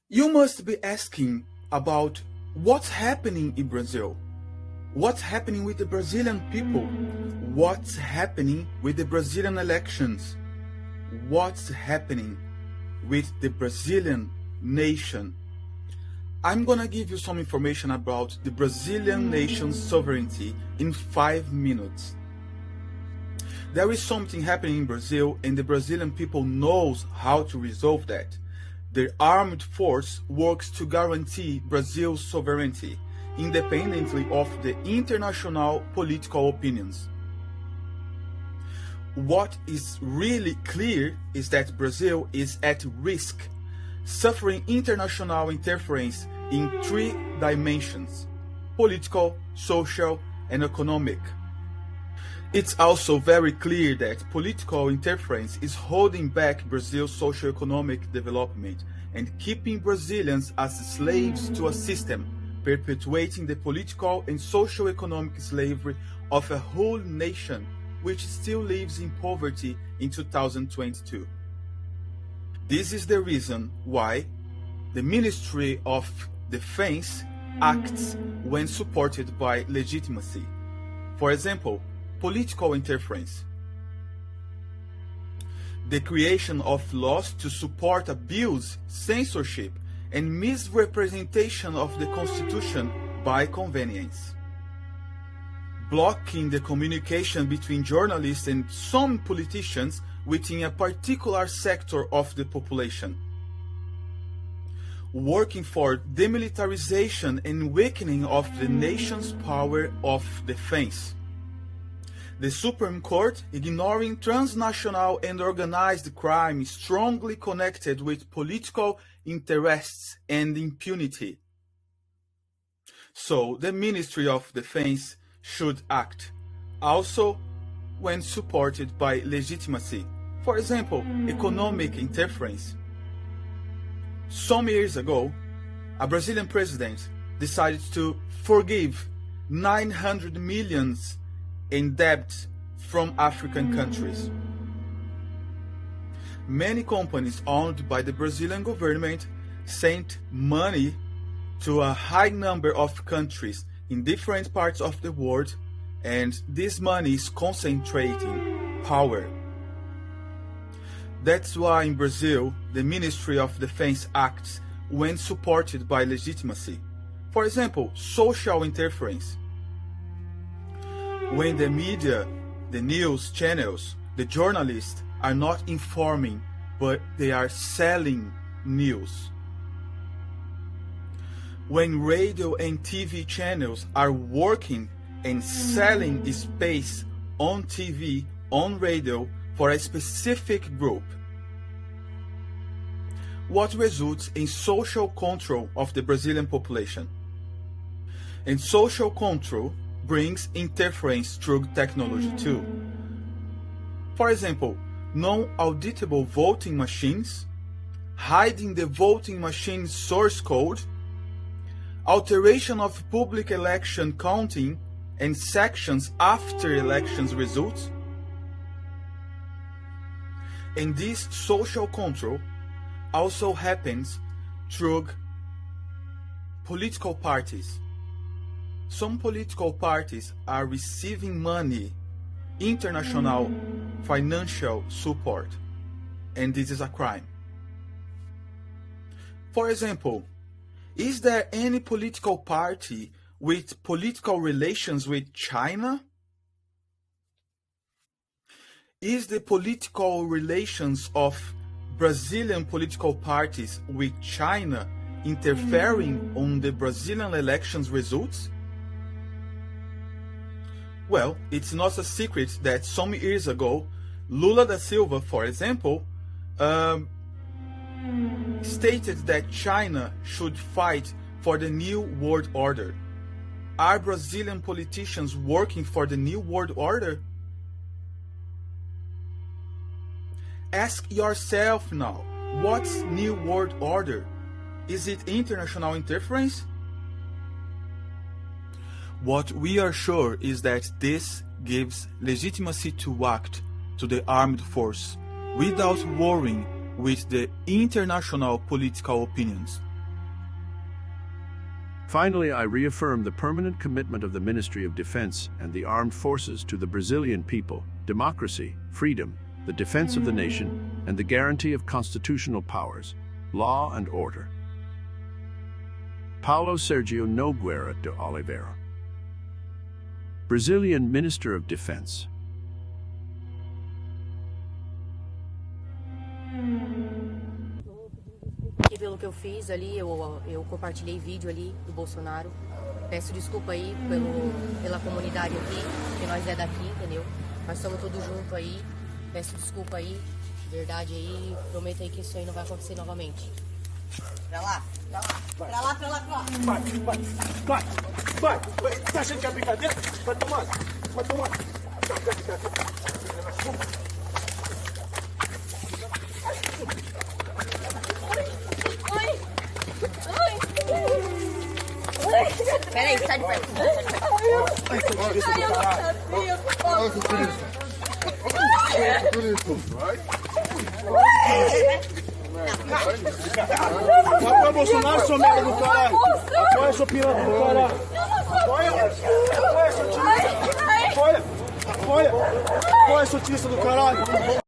You must be asking about what's happening in Brazil. What's happening with the Brazilian people? What's happening with the Brazilian elections? What's happening with the Brazilian nation? I'm gonna give you some information about the Brazilian nation's sovereignty in 5 minutes. There is something happening in Brazil and the Brazilian people knows how to resolve that. The armed force works to guarantee Brazil's sovereignty, independently of the international political opinions. What is really clear is that Brazil is at risk, suffering international interference in 3 dimensions: political, social, and economic. It's also very clear that political interference is holding back Brazil's socio-economic development and keeping Brazilians as slaves to a system, perpetuating the political and socio-economic slavery of a whole nation which still lives in poverty in 2022. This is the reason why the Ministry of Defense acts when supported by legitimacy. For example, political interference. The creation of laws to support abuse, censorship, and misrepresentation of the Constitution by convenience. Blocking the communication between journalists and some politicians within a particular sector of the population. Working for demilitarization and weakening of the nation's power of defense. The Supreme Court ignoring transnational and organized crime strongly connected with political interests and impunity. So the Ministry of Defense should act, also when supported by legitimacy. For example, economic interference. Some years ago, a Brazilian president decided to forgive 900 million in debt from African countries. Many companies owned by the Brazilian government sent money to a high number of countries in different parts of the world, and this money is concentrating power. That's why in Brazil, the Ministry of Defense acts when supported by legitimacy. For example, social interference. When the media, the news channels, the journalists are not informing, but they are selling news. When radio and TV channels are working and selling space on TV, on radio, for a specific group. What results in social control of the Brazilian population. And social control brings interference through technology too. For example, non-auditable voting machines, hiding the voting machine source code, alteration of public election counting and sections after elections results. And this social control also happens through political parties. Some political parties are receiving money, international financial support, and this is a crime. For example, is there any political party with political relations with China? Is the political relations of Brazilian political parties with China interfering on the Brazilian elections results? Well, it's not a secret that some years ago, Lula da Silva, for example, stated that China should fight for the New World Order. Are Brazilian politicians working for the New World Order? Ask yourself now, what's New World Order? Is it international interference? What we are sure is that this gives legitimacy to act to the armed force without worrying with the international political opinions. Finally, I reaffirm the permanent commitment of the Ministry of Defense and the armed forces to the Brazilian people, democracy, freedom, the defense of the nation, and the guarantee of constitutional powers, law and order. Paulo Sergio Nogueira de Oliveira, Brazilian Minister of Defense. E pelo que eu fiz ali, eu compartilhei vídeo ali do Bolsonaro. Peço desculpa aí pela comunidade aqui, que nós é daqui, entendeu? Nós estamos todos juntos aí. Peço desculpa aí, verdade aí. Prometo aí que isso aí não vai acontecer novamente. Pra lá, pra lá, pra lá, pra lá, pra lá. Vai. Tá achando que é brincadeira? Vai tomar. Peraí, sai de perto. Apoia Bolsonaro, seu merda do caralho. Apoia, seu piranha do caralho. Apoia, seu tirista do caralho.